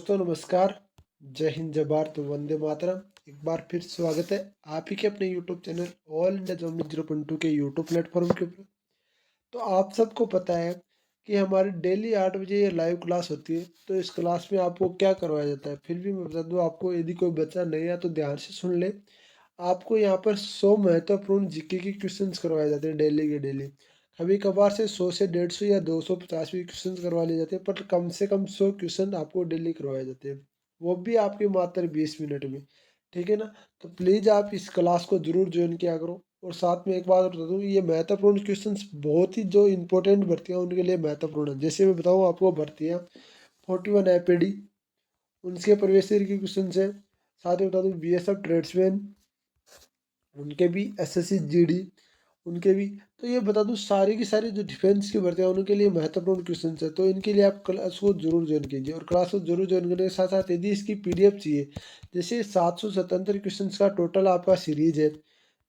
दोस्तों नमस्कार। जय हिंद, जय भारत, वंदे मातरम। एक बार फिर स्वागत है आप ही के अपने YouTube channel all India job 0.2 के यूट्यूब प्लेटफॉर्म के ऊपर। तो आप सबको पता है कि हमारी डेली 8 बजे ये लाइव क्लास होती है। तो इस क्लास में आपको क्या करवाया जाता है, फिर भी मैं बता दूं आपको, यदि कोई बच्चा नहीं है तो ध्यान से सुन ले। आपको यहाँ पर 100 महत्वपूर्ण जीके के क्वेश्चंस करवाए जाते हैं डेली के डेली। कभी कभार से 100 से 150 या 250 भी क्वेश्चन करवा लिए जाते हैं, पर कम से कम 100 क्वेश्चन आपको डेली करवाए जाते हैं, वो भी आपके मात्र 20 मिनट में। ठीक है ना। तो प्लीज़ आप इस क्लास को जरूर ज्वाइन किया करो। और साथ में एक बात बता दूँ, ये महत्वपूर्ण क्वेश्चंस बहुत ही जो इंपॉर्टेंट भर्तियाँ उनके लिए महत्वपूर्ण है। जैसे मैं बताऊँ आपको, भर्तियाँ 41 एपीडी उनके प्रवेश के क्वेश्चन है। साथ में बता दूँ बीएसएफ ट्रेड्समैन उनके भी, एसएससी जीडी उनके भी। तो ये बता दूं सारी की सारी जो डिफेंस की भर्तियां उनके लिए महत्वपूर्ण क्वेश्चन है। तो इनके लिए आप क्लास को जरूर ज्वाइन कीजिए। और क्लास को जरूर ज्वाइन करने के साथ साथ यदि इसकी पीडीएफ चाहिए, जैसे 777 क्वेश्चन का टोटल आपका सीरीज है,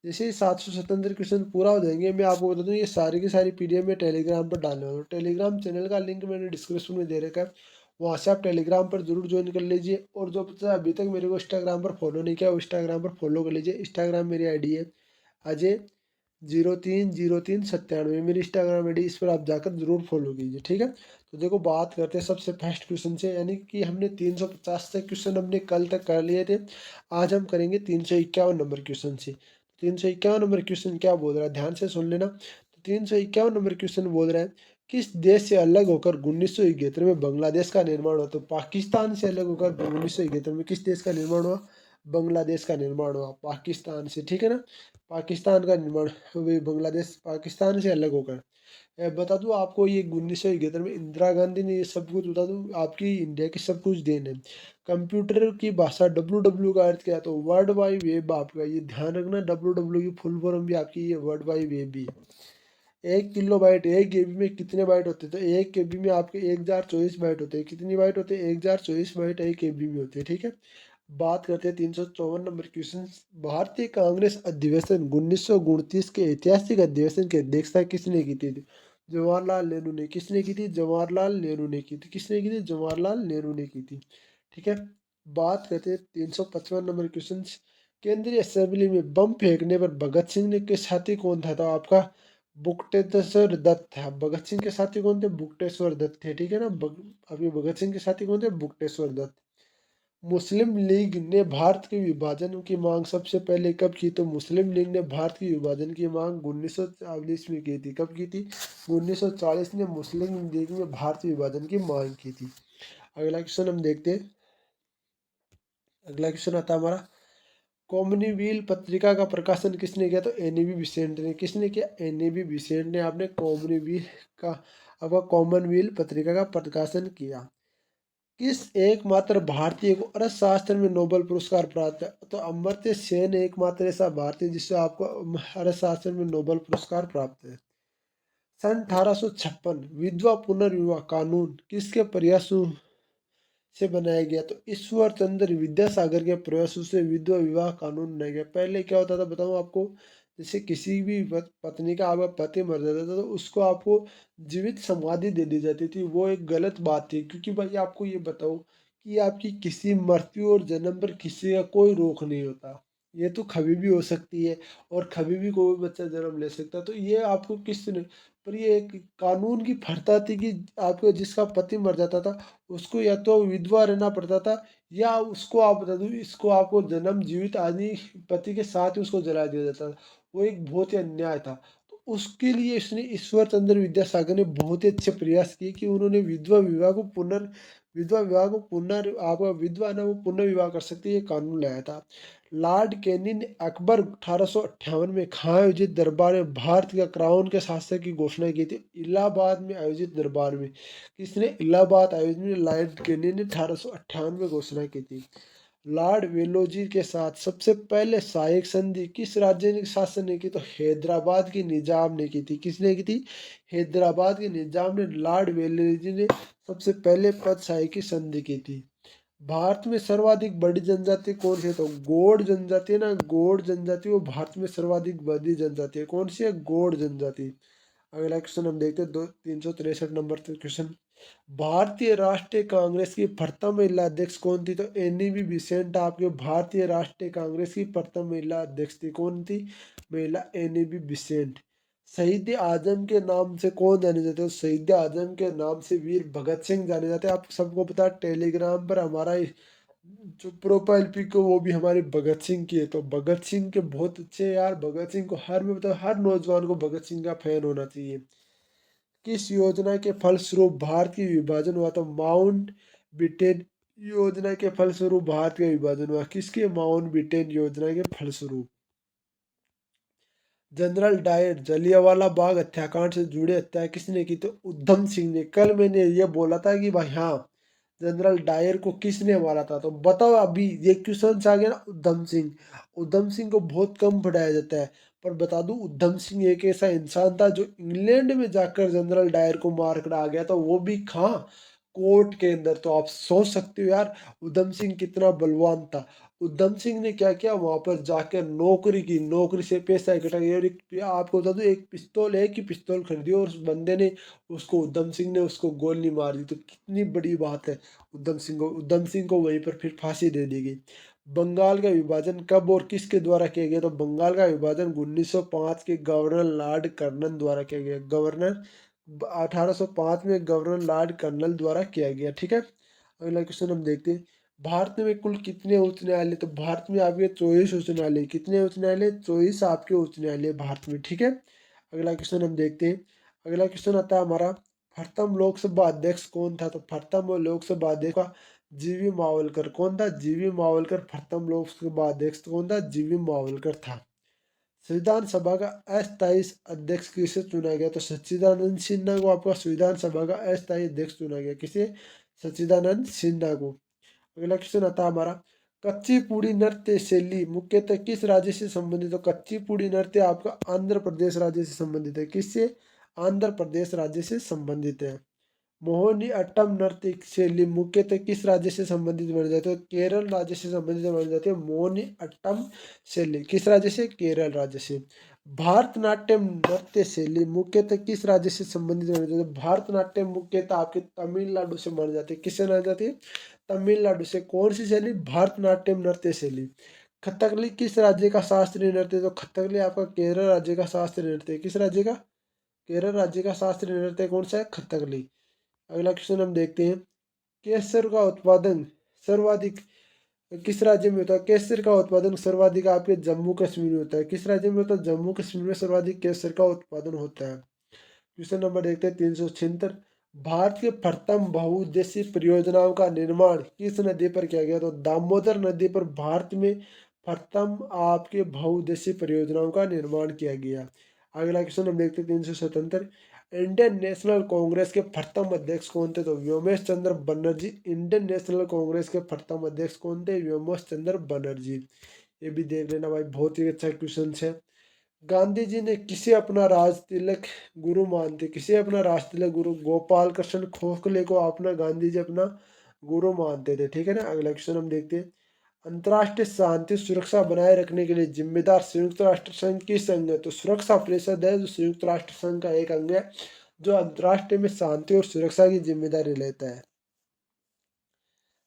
जैसे 777 क्वेश्चन पूरा हो जाएंगे, मैं आपको बता दूं ये सारी की सारी पीडीएफ में टेलीग्राम पर डालने वाला हूँ। टेलीग्राम चैनल का लिंक मैंने डिस्क्रिप्शन में दे रखा है, वहाँ से आप टेलीग्राम पर जरूर ज्वाइन कर लीजिए। और जो बच्चा अभी तक मेरे को इंस्टाग्राम पर फॉलो नहीं किया, वो इंस्टाग्राम पर फॉलो कर लीजिए। इंस्टाग्राम मेरी आईडी है अजय 030397 मेरी इंस्टाग्राम आईडी, इस पर आप जाकर जरूर फॉलो कीजिए। ठीक है। तो देखो बात करते हैं सबसे फर्स्ट क्वेश्चन से, यानी कि हमने 350 से क्वेश्चन हमने कल तक कर लिए थे। आज हम करेंगे 351 नंबर क्वेश्चन से। 351 नंबर क्वेश्चन क्या बोल रहा है, ध्यान से सुन लेना। तो 351 नंबर क्वेश्चन बोल रहा है, किस देश से अलग होकर 1971 में बांग्लादेश का निर्माण हुआ। तो पाकिस्तान से अलग होकर 1971 में किस देश का निर्माण हुआ, बांग्लादेश का निर्माण हुआ पाकिस्तान से। ठीक है ना। पाकिस्तान का निर्माण हुई, बांग्लादेश पाकिस्तान से अलग होकर। बता दूं आपको, ये 1971 में इंदिरा गांधी ने ये सब कुछ, बता दूं आपकी इंडिया की सब कुछ देन है। कंप्यूटर की भाषा डब्ल्यू का अर्थ क्या है, तो वर्ल्ड वाइड वेब आपका, ये ध्यान रखना। डब्ल्यू की फुल फॉर्म भी आपकी ये वर्ल्ड वाइड वेब भी है। 1 किलो बाइट, 1 केबी में कितने बाइट होते हैं, तो 1 केबी में आपके 1024 बाइट होते हैं। कितनी बाइट होते हैं, 1024 बाइट 1 केबी में होते हैं। ठीक है। बात करते हैं 354 नंबर क्वेश्चन। भारतीय कांग्रेस अधिवेशन 1929 के ऐतिहासिक अधिवेशन की अध्यक्षता किसने की थी। जवाहरलाल नेहरू ने। किसने की थी, जवाहरलाल नेहरू ने की थी। किसने की थी, जवाहरलाल नेहरू ने की थी। ठीक है। बात करते हैं 355 नंबर क्वेश्चन। केंद्रीय असेंबली में बम फेंकने पर भगत सिंह ने के साथी कौन था, तो आपका बुकटेश्वर दत्त था। भगत सिंह के साथी कौन थे, बुकटेश्वर दत्त थे। ठीक है ना। अभी भगत सिंह के साथी कौन थे, बुकटेश्वर दत्त। मुस्लिम लीग ने भारत के विभाजन की मांग सबसे पहले कब की, तो मुस्लिम लीग ने भारत के विभाजन की मांग 1940 में की थी। कब की थी, 1940 ने मुस्लिम लीग ने भारत विभाजन की मांग की थी। अगला क्वेश्चन हम देखते हैं। अगला क्वेश्चन आता है हमारा, कॉमनवेल्थ पत्रिका का प्रकाशन किसने किया, तो एनएबी विसेंट ने। किसने किया, एनएबी विसेंट ने आपने कॉमनवेल्थ का, आपका कॉमनवेल्थ पत्रिका का प्रकाशन किया। किस एकमात्र भारतीय को अर्थशास्त्र में नोबेल पुरस्कार प्राप्त है, तो अमर्त्य सेन एकमात्र ऐसा भारतीय जिससे आपको अर्थशास्त्र में नोबेल पुरस्कार प्राप्त है। सन 1856 विधवा पुनर्विवाह कानून किसके प्रयासों से बनाया गया, तो ईश्वर चंद्र विद्यासागर के प्रयासों से विधवा विवाह कानून बनाया गया। पहले क्या होता था बताऊं आपको, जैसे किसी भी पत्नी का आपका पति मर जाता था तो उसको आपको जीवित समाधि दे दी जाती थी। वो एक गलत बात थी, क्योंकि भाई आपको ये बताओ कि आपकी किसी मृत्यु और जन्म पर किसी का कोई रोक नहीं होता। ये तो कभी भी हो सकती है और कभी भी कोई बच्चा जन्म ले सकता है। तो ये आपको किस ने, पर ये एक कानून की फरता थी कि आपको जिसका पति मर जाता था उसको या तो विधवा रहना पड़ता था, या उसको आप बता दूं, इसको आपको जन्म जीवित आदमी पति के साथ ही उसको जला दिया जाता था। वो एक बहुत ही अन्याय था। तो उसके लिए इसने ईश्वर चंद्र विद्यासागर ने बहुत ही अच्छे प्रयास किए कि उन्होंने विधवा विवाह को पुनर् आपका विधवा ना वो पुनर्विवाह कर सकती है, ये कानून लाया था। लॉर्ड कैनी ने अकबर 1858 में कहाँ आयोजित दरबार में भारत का क्राउन के शासक की घोषणा की थी, इलाहाबाद में आयोजित दरबार में। किसने, इलाहाबाद आयोजित में लॉर्ड कैनी ने 1858 में घोषणा की थी। लॉर्ड वेलोजी के साथ सबसे पहले सहायक संधि किस राज्य ने शासन ने की, तो हैदराबाद की निजाम ने की थी। किसने की थी, हैदराबाद के निजाम ने, लॉर्ड वेलोजी ने सबसे पहले पद सहायक की संधि की थी। भारत में सर्वाधिक बड़ी जनजाति कौन सी है, तो गौड़ जनजाति है ना, गौड़ जनजाति वो भारत में सर्वाधिक बड़ी जनजाति है। कौन सी है, गौड़ जनजाति। अगला क्वेश्चन हम देखते हैं 363 नंबर क्वेश्चन। भारतीय राष्ट्रीय कांग्रेस की प्रथम महिला अध्यक्ष कौन थी? तो एनी बी बिसेंट आपके भारतीय राष्ट्रीय कांग्रेस की प्रथम महिला अध्यक्ष थी। कौन थी? महिला एनी बी बिसेंट। शहीद आजम के नाम से कौन जाने जाते हैं? शहीद आजम के नाम से वीर भगत सिंह जाने जाते हैं। आप सबको पता है टेलीग्राम पर हमारा जो प्रोफाइल पिक है वो भी हमारे भगत सिंह की है। तो भगत सिंह के बहुत अच्छे यार, भगत सिंह को हर में मतलब हर नौजवान को भगत सिंह का फैन होना चाहिए। किस योजना के फलस्वरूप भारत की विभाजन हुआ? तो माउंट बिटेन योजना के फलस्वरूप भारत का विभाजन हुआ। किसके? माउंट बिटेन योजना के फलस्वरूप। जनरल डायर जलियांवाला बाग हत्याकांड से जुड़े हत्या किसने की? तो उधम सिंह ने। कल मैंने ये बोला था कि भाई हाँ, जनरल डायर को किसने मारा था? तो बताओ, अभी ये क्वेश्चन आ गया ना, उधम सिंह। उधम सिंह को बहुत कम पढ़ाया जाता है, पर बता दूं उधम सिंह एक ऐसा इंसान था जो इंग्लैंड में जाकर जनरल डायर को मार कर आ गया था, वो भी कहाँ? कोर्ट के अंदर। तो आप सोच सकते हो यार उधम सिंह कितना बलवान था। उधम सिंह ने क्या किया, वहां पर जाकर नौकरी की, नौकरी से पैसा इकट्ठा किया और आपको बता दूं एक पिस्तौल, एक ही पिस्तौल खरीदी और उस बंदे ने उसको, उधम सिंह ने उसको गोली मार दी। तो कितनी बड़ी बात है। उधम सिंह को वहीं पर फिर फांसी दे दी गई। बंगाल का विभाजन कब और किसके द्वारा किया गया? तो बंगाल का विभाजन 1905 के गवर्नर लॉर्ड कर्नल द्वारा किया गया। गवर्नर 1805 में गवर्नर लॉर्ड कर्नल द्वारा किया गया। ठीक है, अगला क्वेश्चन हम देखते हैं। भारत में कुल कितने उच्च न्यायालय? तो भारत में आपके 24 उच्च न्यायालय। कितने उच्च न्यायालय? 24 आपके उच्च न्यायालय भारत में। ठीक है, अगला क्वेश्चन हम देखते हैं। अगला क्वेश्चन आता है हमारा, प्रथम लोकसभा अध्यक्ष कौन था? तो प्रथम लोकसभा अध्यक्ष का जीवी मावलकर। कौन था? जीवी मावलकर प्रथम लोकसभा अध्यक्ष कौन था? जीवी मावलकर था। संविधान सभा का अस्थायी अध्यक्ष किसे चुना गया? तो सच्चिदानंद सिन्हा को आपका संविधान सभा का अस्थायी अध्यक्ष चुना गया। किसे? सच्चिदानंद सिन्हा को। अगला क्वेश्चन आता है हमारा, कच्ची पूड़ी नृत्य शैली मुख्यतः किस राज्य से संबंधित है? कच्ची पूड़ी नृत्य आपका आंध्र प्रदेश राज्य से संबंधित है। किससे? आंध्र प्रदेश राज्य से संबंधित है। मोहिनी अट्टम नृत्य शैली मुख्यतः किस राज्य से संबंधित मानी जाती है? केरल राज्य से संबंधित मानी जाती है मोहिनी अट्टम शैली। किस राज्य से? केरल राज्य से। भारतनाट्यम नृत्य शैली मुख्यतः किस राज्य से संबंधित मानी जाती है? भारतनाट्यम मुख्यतः आपके तमिलनाडु से मानी जाती है। किससे मानी जाती है? तमिलनाडु से। कौन सी शैली? भारतनाट्यम नृत्य शैली। कथकली किस राज्य का शास्त्रीय नृत्य? तो कथकली आपका केरल राज्य का शास्त्रीय नृत्य है। किस राज्य का? केरल राज्य का शास्त्रीय नृत्य कौन सा है? कथकली। अगला क्वेश्चन हम देखते हैं, केसर का उत्पादन सर्वाधिक किस राज्य में होता है? केसर का उत्पादन सर्वाधिक आपके जम्मू कश्मीर में होता है। किस राज्य में होता है? जम्मू कश्मीर में सर्वाधिक केसर का उत्पादन होता है। क्वेश्चन नंबर देखते हैं 376, भारत के प्रथम बहुउद्देशीय परियोजनाओं का निर्माण किस नदी पर किया गया? तो दामोदर नदी पर भारत में प्रथम आपके बहुउद्देशीय परियोजनाओं का निर्माण किया गया। अगला क्वेश्चन हम देखते हैं 377, इंडियन नेशनल कांग्रेस के प्रथम अध्यक्ष कौन थे? तो व्योमेश चंद्र बनर्जी। इंडियन नेशनल कांग्रेस के प्रथम अध्यक्ष कौन थे? व्योमेश चंद्र बनर्जी। ये भी देख लेना भाई, बहुत ही अच्छा क्वेश्चन है। गांधी जी ने किसे अपना राज तिलक गुरु मानते? किसे अपना राज तिलक गुरु? गोपाल कृष्ण गोखले को अपना गांधी जी अपना गुरु मानते थे। ठीक है ना, अगला क्वेश्चन हम देखते हैं, अंतर्राष्ट्रीय शांति सुरक्षा बनाए रखने के लिए जिम्मेदार संयुक्त राष्ट्र संघ की संघ है? तो सुरक्षा परिषद है जो संयुक्त राष्ट्र संघ का एक अंग है, जो अंतर्राष्ट्रीय में शांति और सुरक्षा की जिम्मेदारी लेता है।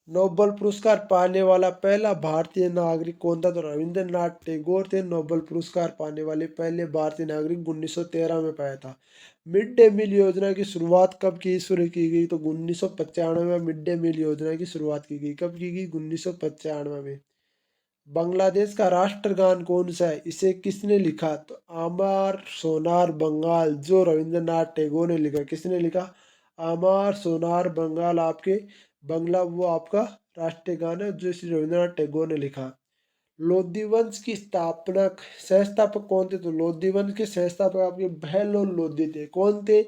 नोबेल पुरस्कार पाने वाला पहला भारतीय नागरिक कौन था? तो रविंद्रनाथ टैगोर थे नोबेल पुरस्कार पाने वाले पहले भारतीय नागरिक, 1913 में पाया था। मिड डे मील योजना की शुरुआत कब की शुरू की गई? तो 1995 में मिड डे मील योजना की शुरुआत की गई। कब की गई? 1995 में। बांग्लादेश का राष्ट्रगान कौन सा है? इसे किसने लिखा? तो आमार सोनार बंगाल, जो रविंद्रनाथ टैगोर ने लिखा। किसने लिखा? आमार सोनार बंगाल आपके बंगला वो आपका राष्ट्रीय गान है जो श्री रविंद्रनाथ टैगोर ने लिखा। लोधी वंश की स्थापना सहस्थापक कौन थे? तो लोधी वंश के सहस्थापक आपके बहलोल लोधी थे। कौन थे?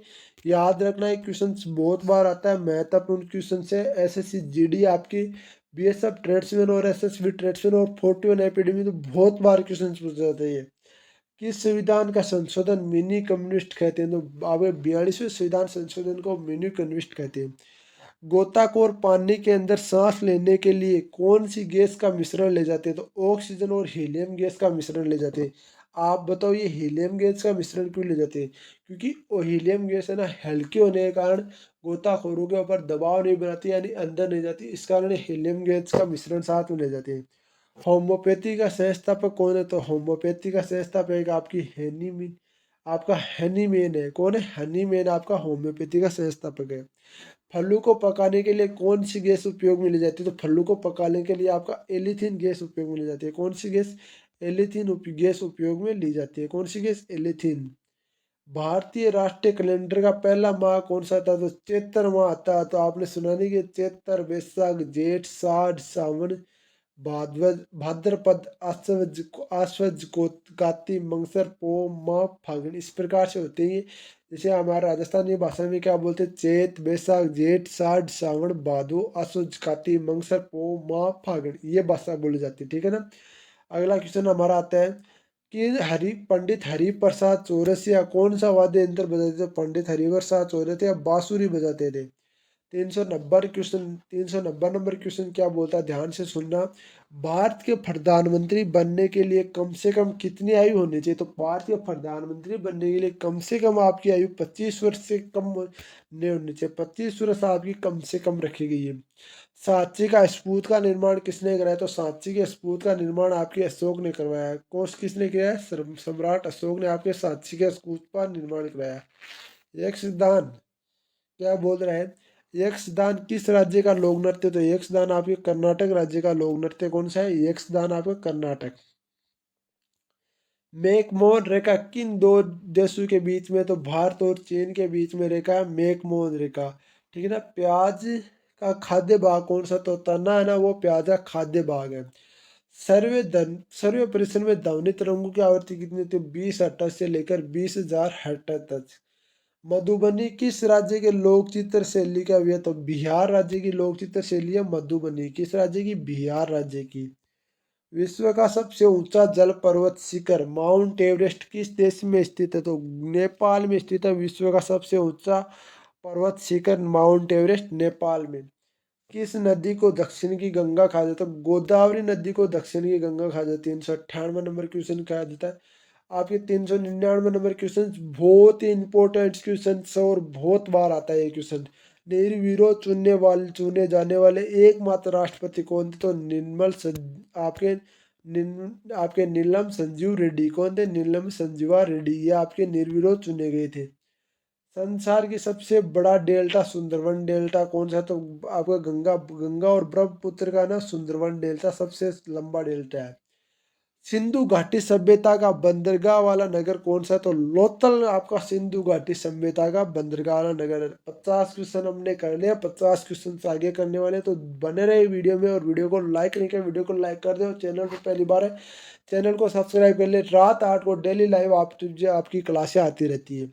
याद रखना, एक क्वेश्चन बहुत बार आता है, महत्वपूर्ण क्वेश्चन है। एसएससी जीडी आपकी बीएसएफ ट्रेड्समैन और एसएसबी ट्रेड्समैन और 41 एकेडमी तो बहुत बार क्वेश्चन पूछे जाते हैं। किस संविधान का संशोधन मिनी कम्युनिस्ट कहते हैं? तो आपके 42वें संविधान संशोधन को मिनी कम्युनिस्ट कहते हैं। गोताखोर पानी के अंदर सांस लेने के लिए कौन सी गैस का मिश्रण ले जाते हैं? तो ऑक्सीजन और हीलियम गैस का मिश्रण ले जाते हैं। आप बताओ ये हीलियम गैस का मिश्रण क्यों ले जाते हैं? क्योंकि वो हीलियम गैस है ना हल्की होने के कारण गोताखोरों के ऊपर दबाव नहीं बनाती, यानी अंदर नहीं जाती, इस कारण हीलियम गैस का मिश्रण साथ में ले जाते हैं। होम्योपैथी का संस्थापक कौन है? तो होम्योपैथी का संस्थापक आपकी हैनीमीन, आपका हैनीमेन है। कौन है? हनीमेन आपका होम्योपैथी का संस्थापक है। फलों को पकाने के लिए कौन सी गैस उपयोग में ली जाती है? तो फलों को पकाने के लिए आपका एलिथिन गैस उपयोग में ली जाती है। कौन सी गैस? एलिथिन गैस उपयोग में ली जाती है। कौन सी गैस? एलिथिन। भारतीय राष्ट्रीय कैलेंडर का पहला माह कौन सा था? तो चैत्र माह था। तो आपने सुना नहीं कि चैत्र, वैशाख, जेठ, साठ, सावन, भाद्रपद, भाद्रपद, आश्वज, आश्वज को, कार्तिक, मंगसर, पो, माह, फागुन, इस प्रकार से होते हैं। जैसे हमारे राजस्थानी भाषा में क्या बोलते हैं? चैत, वैशाख, जेठ, साठ, सावन, भादो, आश्वज, कार्तिक, मंगसर, पो, माह, फागुन, ये भाषा बोली जाती है। ठीक है ना। अगला क्वेश्चन हमारा आता है कि पंडित हरिप्रसाद चौरसिया कौन सा वाद्य यंत्र बजाते थे? पंडित हरिप्रसाद चौरसिया बांसुरी बजाते थे। 390 क्वेश्चन क्या बोलता है, ध्यान से सुनना। भारत के प्रधानमंत्री बनने के लिए कम से कम कितनी आयु होनी चाहिए? तो भारत के प्रधानमंत्री बनने के लिए कम से कम आपकी आयु 25 वर्ष से कम नहीं होनी चाहिए। 25 वर्ष आपकी कम से कम रखी गई है। सांची का स्तूप का निर्माण किसने कराया? तो सांची के स्तूप का निर्माण आपके अशोक ने करवाया है। कोर्स किसने किया है? सम्राट अशोक ने आपके सांची के स्तूप का निर्माण कराया। यक्षगान क्या बोल रहा है? यक्षगान किस राज्य का लोक नृत्य? तो यक्षगान आपके कर्नाटक राज्य का लोक नृत्य। कौन सा है? यक्षगान आपका कर्नाटक। मैकमोहन रेखा किन दो देशों के बीच में? तो भारत और चीन के बीच में रेखा है मैकमोहन रेखा। ठीक है ना। प्याज का खाद्य भाग कौन सा? तो तना है ना, वो प्याज का खाद्य भाग है। सर्वे परिसर में ध्वनि तरंगों की आवृत्ति कितनी थी? 20 हर्ट्ज से लेकर 20,000 हर्ट्ज तक। मधुबनी किस राज्य के लोक चित्र शैली का है? तो बिहार राज्य की लोक चित्र शैली है मधुबनी। किस राज्य की? बिहार राज्य की। विश्व का सबसे ऊंचा जल पर्वत शिखर माउंट एवरेस्ट किस देश में स्थित है? तो नेपाल में स्थित है विश्व का सबसे ऊंचा पर्वत शिखर माउंट एवरेस्ट, नेपाल में। किस नदी को दक्षिण की गंगा कहा जाता है? तो गोदावरी नदी को दक्षिण की गंगा कहा जाती है। 398 क्वेश्चन कहा जाता है। आपके 399 क्वेश्चन बहुत ही इंपॉर्टेंट क्वेश्चन और बहुत बार आता है ये क्वेश्चन। निर्विरोध चुने जाने वाले एकमात्र राष्ट्रपति कौन थे? तो आपके नीलम संजीव रेड्डी। कौन थे? नीलम संजीवा रेड्डी, ये आपके निर्विरोध चुने गए थे। संसार की सबसे बड़ा डेल्टा सुंदरवन डेल्टा कौन सा? तो आपका गंगा गंगा और ब्रह्मपुत्र का ना सुंदरवन डेल्टा सबसे लंबा डेल्टा है। सिंधु घाटी सभ्यता का बंदरगाह वाला नगर कौन सा? तो लोथल आपका सिंधु घाटी सभ्यता का बंदरगाह वाला नगर है। 50 क्वेश्चन हमने कर लिया, 50 क्वेश्चन आगे करने वाले, तो बने रहे वीडियो में। और वीडियो को लाइक नहीं किया, वीडियो को लाइक कर दो। चैनल पर पहली बार है, चैनल को सब्सक्राइब कर ले। रात 8 को डेली लाइव आपकी क्लासें आती रहती है।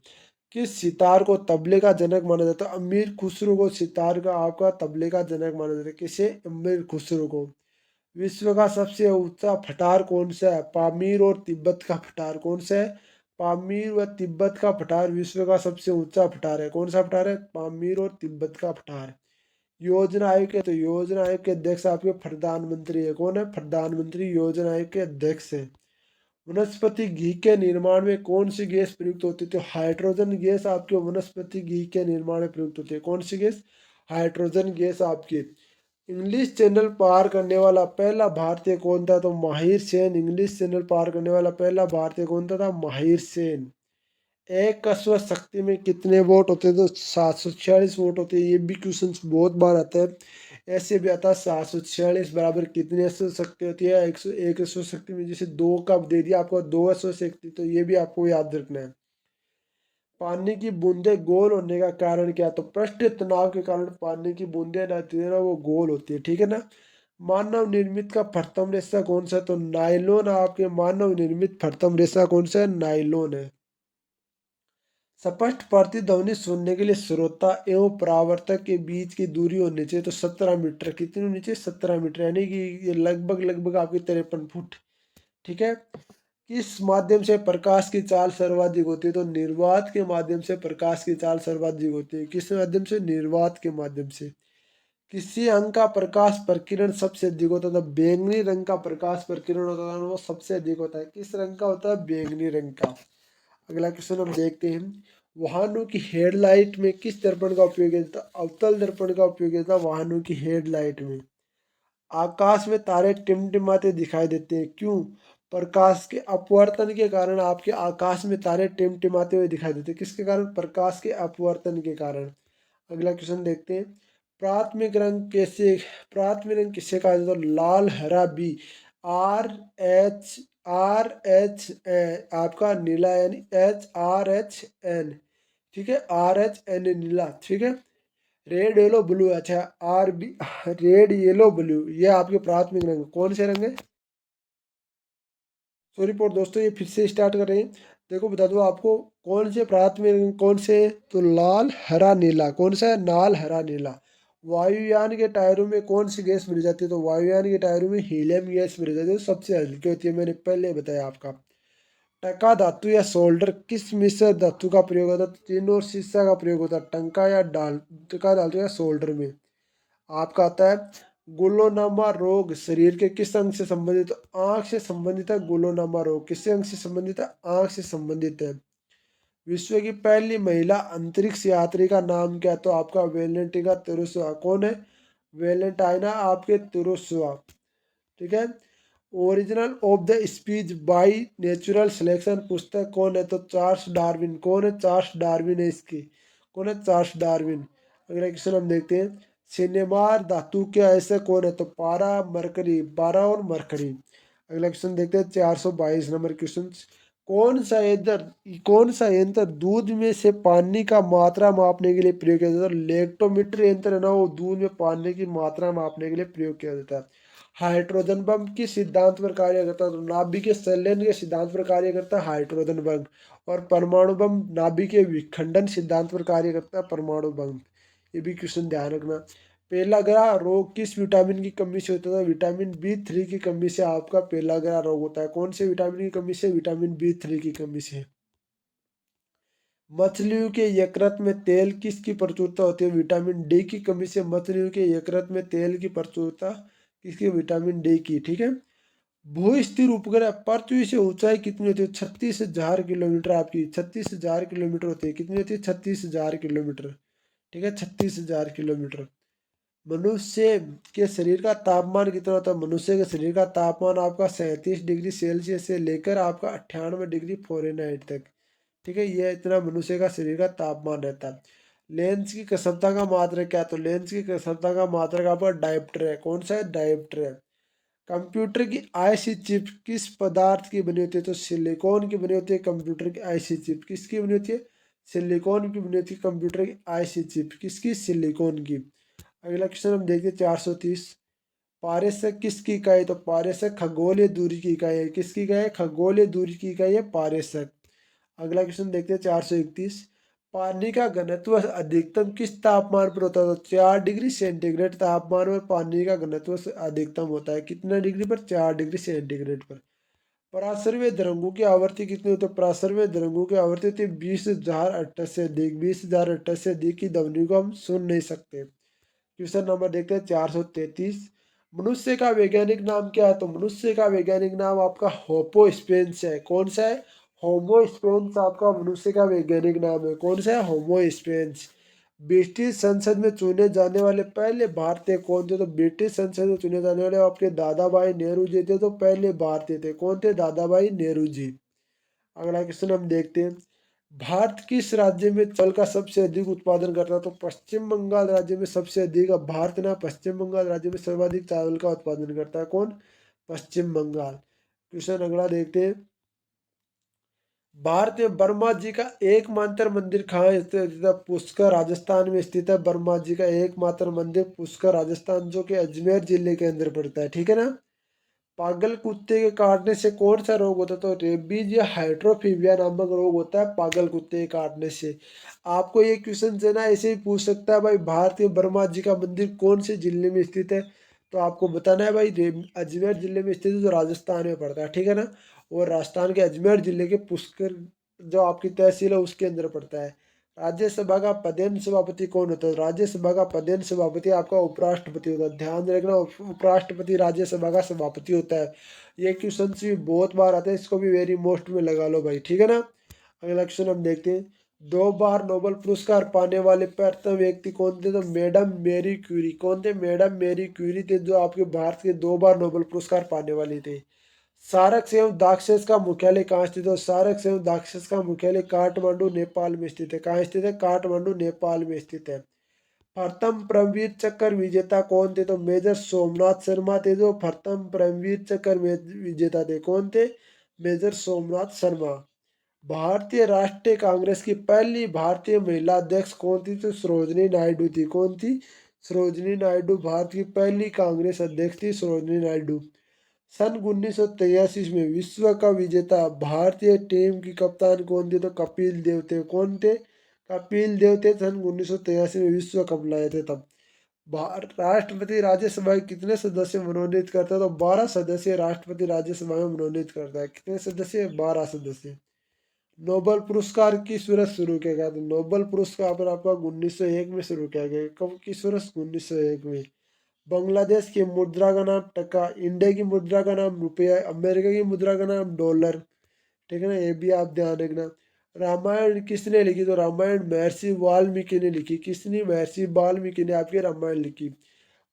किस सितार को तबले का जनक माना जाता है? अमीर खुसरो को सितार का आपका तबले का जनक माना जाता है। किसे? अमीर खुसरो को। विश्व का सबसे ऊंचा पठार कौन सा है? पामीर और तिब्बत का पठार कौन सा है? पामीर व तिब्बत का पठार विश्व का सबसे ऊंचा पठार है। कौन सा पठार है? पामीर और तिब्बत का पठार। योजना आयोग के, तो योजना आयोग के अध्यक्ष आपके प्रधानमंत्री है। कौन है? प्रधानमंत्री योजना आयोग के अध्यक्ष है। वनस्पति घी के निर्माण में कौन सी गैस प्रयुक्त होती है? तो हाइड्रोजन गैस आपके वनस्पति घी के निर्माण में प्रयुक्त होती है। कौन सी गैस? हाइड्रोजन गैस आपकी। इंग्लिश चैनल पार करने वाला पहला भारतीय कौन था? तो माहिर सेन। इंग्लिश चैनल पार करने वाला पहला भारतीय कौन था? माहिर सेन। एक अश्व शक्ति में कितने वोट होते हैं? तो 746 वोट होते हैं। ये भी क्वेश्चन बहुत बार आता है। ऐसे भी आता है 746 बराबर कितनी अश्व शक्ति होती है? 101 अश्व शक्ति में जैसे दो का दे दिया आपको, 2 अश्व शक्ति, तो ये भी आपको याद रखना है। पानी की बूंदे गोल होने का कारण क्या? तो पृष्ठ तनाव के कारण पानी की बूंदे रहती है ना, वो गोल होती है। ठीक है ना। मानव निर्मित का प्रथम रेशा कौन सा? तो नायलॉन। आपके मानव निर्मित प्रथम रेशा कौन सा है? नायलॉन है। स्पष्ट प्रतिध्वनि सुनने के लिए श्रोता एवं परावर्तक के बीच की दूरी होनी चाहिए। तो 17 मीटर। कितनी होनी चाहिए? 17 मीटर, यानी कि ये लगभग लगभग आपकी 53 फुट। ठीक है। किस माध्यम से प्रकाश की चाल सर्वाधिक होती है? तो निर्वात के माध्यम से प्रकाश की चाल सर्वाधिक होती है। किस माध्यम से? निर्वात के माध्यम से। किसी अंग का प्रकाश प्रकीर्ण सबसे अधिक होता था, बैंगनी रंग का प्रकाश प्रकीर्ण होता था, वो सबसे अधिक होता है। किस रंग का होता है? बैंगनी रंग का। अगला क्वेश्चन हम देखते हैं, वाहनों की हेडलाइट में किस दर्पण का उपयोग किया जाता है? अवतल दर्पण का उपयोग किया जाता है वाहनों की हेडलाइट में। आकाश में तारे टिमटिमाते दिखाई देते हैं, क्यों? प्रकाश के अपवर्तन के कारण आपके आकाश में तारे टिमटिमाते हुए दिखाई देते हैं। किसके कारण? प्रकाश के अपवर्तन के कारण। अगला क्वेश्चन देखते हैं, प्राथमिक रंग किसे कहा जाता है? लाल, हरा, बी। आर एच आपका नीला, यानी HRHN। ठीक है, RHN नीला। ठीक है, रेड येलो ब्लू। अच्छा, RB रेड येलो ब्लू, ये आपके प्राथमिक रंग कौन से रंग है? सो रिपोर्ट दोस्तों, ये फिर से स्टार्ट कर रहे हैं। देखो बता दो आपको, कौन से प्राथमिक रंग कौन से? तो लाल, हरा, नीला। कौन सा है? लाल, हरा, नीला। वायुयान के टायरों में कौन सी गैस मिल जाती है? तो वायुयान के टायरों में हीलियम गैस मिल जाती है, सबसे हल्की होती है, मैंने पहले बताया आपका। टंका धातु या सोल्डर किस मिश्र धातु का प्रयोग होता है? तो टिन और सीसा का प्रयोग होता है, टंका या डाल टंका धातु या सोल्डर में। आपका आता है, गुलोनामा रोग शरीर के किस अंग से संबंधित? आंख से संबंधित है। गुलोनामा रोग किस अंग से संबंधित है? आंख से संबंधित है। विश्व की पहली महिला अंतरिक्ष यात्री का नाम क्या है? तो आपका वेलेंटिना तेरेस्वा। कौन है? वेलेंटाइना आपके तेरेस्वा। ठीक है, original of the speech by natural selection पुस्तक कौन है? तो चार्ल्स डार्विन। कौन है? चार्ल्स डार्विन है इसकी। कौन है? Charles Darwin. अगला क्वेश्चन हम देखते हैं, सिनेमार धातु के ऐसे कौन है? तो पारा, मरकरी। पारा और मरकरी। अगला क्वेश्चन देखते हैं, 422 नंबर क्वेश्चन, कौन सा यंत्र दूध में से पानी का मात्रा मापने के लिए प्रयोग किया जाता है? लेक्टोमीटर यंत्र है ना, वो दूध में पानी की मात्रा मापने के लिए प्रयोग किया जाता है। हाइड्रोजन बम किस सिद्धांत पर कार्य करता है? तो नाभिकीय संलयन के सिद्धांत पर कार्य करता है हाइड्रोजन बम। और परमाणु बम नाभिकीय विखंडन सिद्धांत पर कार्य करता है परमाणु बम। ये भी क्वेश्चन ध्यान रखना। पेलाग्रा रोग किस विटामिन की कमी से होता है? विटामिन B3 की कमी से आपका पेलाग्रा रोग होता है। कौन से विटामिन की कमी से? विटामिन B3 की कमी से। मछलियों के यकृत में तेल किसकी प्रचुरता होती है? विटामिन D की कमी से मछलियों के यकृत में तेल की प्रचुरता किसकी? विटामिन D की। ठीक है, भू स्थिर उपग्रह पृथ्वी से ऊंचाई कितनी होती है? 36,000 किलोमीटर। आपकी 36,000 किलोमीटर होती है। कितनी होती है? 36,000 किलोमीटर। ठीक है, 36,000 किलोमीटर। मनुष्य के शरीर का तापमान कितना होता है? मनुष्य के शरीर का तापमान आपका 37 डिग्री सेल्सियस से लेकर आपका 98 डिग्री फ़ारेनहाइट तक। ठीक है, ये इतना मनुष्य का शरीर का तापमान रहता है। लेंस की क्षमता का मात्रक क्या है? तो लेंस की क्षमता का मात्रक आपका डायोप्टर है। कौन सा है? डायोप्टर है। कंप्यूटर की आईसी चिप किस पदार्थ की बनी होती है? तो सिलिकॉन की बनी होती है कंप्यूटर की आईसी चिप। किसकी बनी होती है? सिलिकॉन की बनी होती है कंप्यूटर की आईसी चिप। किसकी? सिलिकॉन की। अगला क्वेश्चन हम देखते हैं, 430, पारेसक किसकी इकाई? तो पारेसक खगोलीय दूरी की इकाई है। किसकी इकाई है? खगोलीय दूरी की इकाई है पारेसक। अगला क्वेश्चन देखते हैं, 431, पानी का घनत्व अधिकतम किस तापमान पर होता है? तो 4 डिग्री सेंटीग्रेड तापमान पर पानी का घनत्व अधिकतम होता है। कितना डिग्री पर? 4 डिग्री सेंटीग्रेड पर। पराश्रव्य तरंगों की आवृत्ति कितनी होती है? पराश्रव्य तरंगों की आवृत्ति होती है 20,000 से अधिक। 20,000 से अधिक की ध्वनि को हम सुन नहीं सकते। क्वेश्चन नंबर देखते हैं, 433, मनुष्य का वैज्ञानिक नाम क्या है? तो मनुष्य का वैज्ञानिक नाम आपका होपो स्पेंस है। कौन सा है? होमो स्पेंस आपका मनुष्य का वैज्ञानिक नाम है। कौन सा है? होमो स्पेंस। ब्रिटिश संसद में चुने जाने वाले पहले भारतीय कौन थे? तो ब्रिटिश संसद में चुने जाने वाले आपके दादा भाई नेहरू जी थे, तो पहले भारतीय थे। कौन थे? दादा भाई नेहरू जी। अगला क्वेश्चन हम देखते हैं, भारत किस राज्य में चावल का सबसे अधिक उत्पादन करता है? तो पश्चिम बंगाल राज्य में सबसे अधिक। अब भारत ना पश्चिम बंगाल राज्य में सर्वाधिक चावल का उत्पादन करता है। कौन? पश्चिम बंगाल। क्वेश्चन अगला देखते हैं, भारत में वर्मा जी का एकमात्र मंदिर कहाँ स्थित है? पुष्कर राजस्थान में स्थित है। वर्मा जी का एकमात्र मंदिर पुष्कर राजस्थान, जो कि अजमेर जिले के अंदर पड़ता है। ठीक है ना। पागल कुत्ते के काटने से कौन सा रोग होता है? तो रेबीज या हाइड्रोफीबिया नामक रोग होता है पागल कुत्ते के काटने से। आपको ये क्वेश्चन है ना, ऐसे ही पूछ सकता है, भाई भारतीय वर्मा जी का मंदिर कौन से जिले में स्थित है? तो आपको बताना है भाई, अजमेर जिले में स्थित है, जो राजस्थान में पड़ता है। ठीक है ना। और राजस्थान के अजमेर जिले के पुष्कर, जो आपकी तहसील है, उसके अंदर पड़ता है। राज्यसभा का पदेन सभापति कौन होता है? राज्यसभा का पदेन सभापति आपका उपराष्ट्रपति होता है। ध्यान रखना, उपराष्ट्रपति राज्यसभा का सभापति होता है। ये क्वेश्चन भी बहुत बार आता है, इसको भी वेरी मोस्ट में लगा लो भाई, ठीक है ना। अगला क्वेश्चन हम देखते हैं। 2 बार नोबेल पुरस्कार पाने वाले प्रथम व्यक्ति कौन थे? तो मैडम मैरी क्यूरी। कौन थे? मैडम मैरी क्यूरी थे, जो आपके भारत के 2 बार नोबेल पुरस्कार पाने वाले थे। सारक एवं दाक्षस का मुख्यालय कहाँ स्थित है? सारक एवं दाक्षस का मुख्यालय काठमांडू नेपाल में स्थित है। कहाँ स्थित है? काठमांडू नेपाल में स्थित है। प्रथम परमवीर चक्र विजेता कौन थे? तो मेजर सोमनाथ शर्मा थे, जो प्रथम परमवीर चक्र विजेता थे। कौन थे? मेजर सोमनाथ शर्मा। भारतीय राष्ट्रीय कांग्रेस की पहली भारतीय महिला अध्यक्ष कौन थी? तो सरोजनी नायडू थी। कौन थी? सरोजनी नायडू भारत की पहली कांग्रेस अध्यक्ष थी, सरोजनी नायडू। सन 1983 में विश्व का विजेता भारतीय टीम की कप्तान कौन थे? तो कपिल देव थे। कौन थे? कपिल देव थे, सन 1983 में विश्व कप लाए थे तब। राष्ट्रपति राज्यसभा के कितने सदस्य मनोनीत करता है? तो 12 सदस्य राष्ट्रपति राज्यसभा में मनोनीत करता है। कितने सदस्य? 12 सदस्य। नोबेल पुरस्कार किस वर्ष शुरू किया गया? तो नोबेल पुरस्कार पर आपका 1901 में शुरू किया गया। कब? किस वर्ष? 1901 में। बांग्लादेश की मुद्रा का नाम टका, इंडिया की मुद्रा का नाम रुपया, अमेरिका की मुद्रा का नाम डॉलर, ठीक है ना, ये भी आप ध्यान रखना। रामायण किसने लिखी? तो रामायण महर्षि वाल्मीकि ने लिखी। किसने? महर्षि वाल्मीकि ने आपकी रामायण लिखी।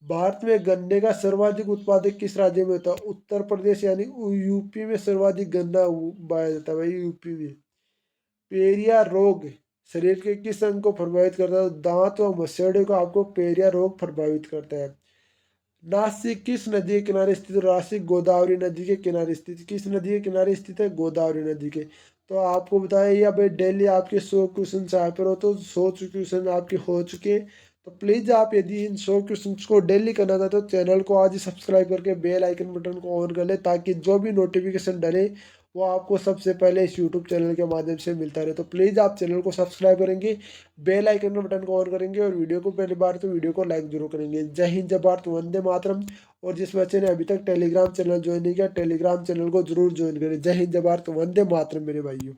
भारत में गन्ने का सर्वाधिक उत्पादक किस राज्य में होता है? उत्तर प्रदेश यानी यूपी में सर्वाधिक गन्ना उगाया जाता है भाई, यूपी में। पेरिया रोग शरीर के किस अंग को प्रभावित करता है? दांत व मस्तिष्क को आपको पेरिया रोग प्रभावित करता है। नासिक किस नदी के किनारे स्थित है? नासिक गोदावरी नदी के किनारे स्थित। किस नदी के किनारे स्थित है? गोदावरी नदी के। तो आपको बताया ये भाई, डेली आपके 100 क्वेश्चन आए पर हो, तो 100 क्वेश्चन आपके हो चुके। तो प्लीज़ आप यदि इन 100 क्वेश्चन को डेली करना था तो चैनल को आज ही सब्सक्राइब करके बेल आइकन बटन को ऑन कर ले, ताकि जो भी नोटिफिकेशन डले वो आपको सबसे पहले इस यूट्यूब चैनल के माध्यम से मिलता रहे। तो प्लीज़ आप चैनल को सब्सक्राइब करेंगे, बेल आइकन बटन को ऑन करेंगे, और वीडियो को पहली बार तो वीडियो को लाइक जरूर करेंगे। जय हिंद, जय भारत, वंदे मातरम। और जिस बच्चे ने अभी तक टेलीग्राम चैनल ज्वाइन नहीं किया, टेलीग्राम चैनल को जरूर ज्वाइन करें। जय हिंद, जय भारत, वंदे मातरम मेरे भाइयों।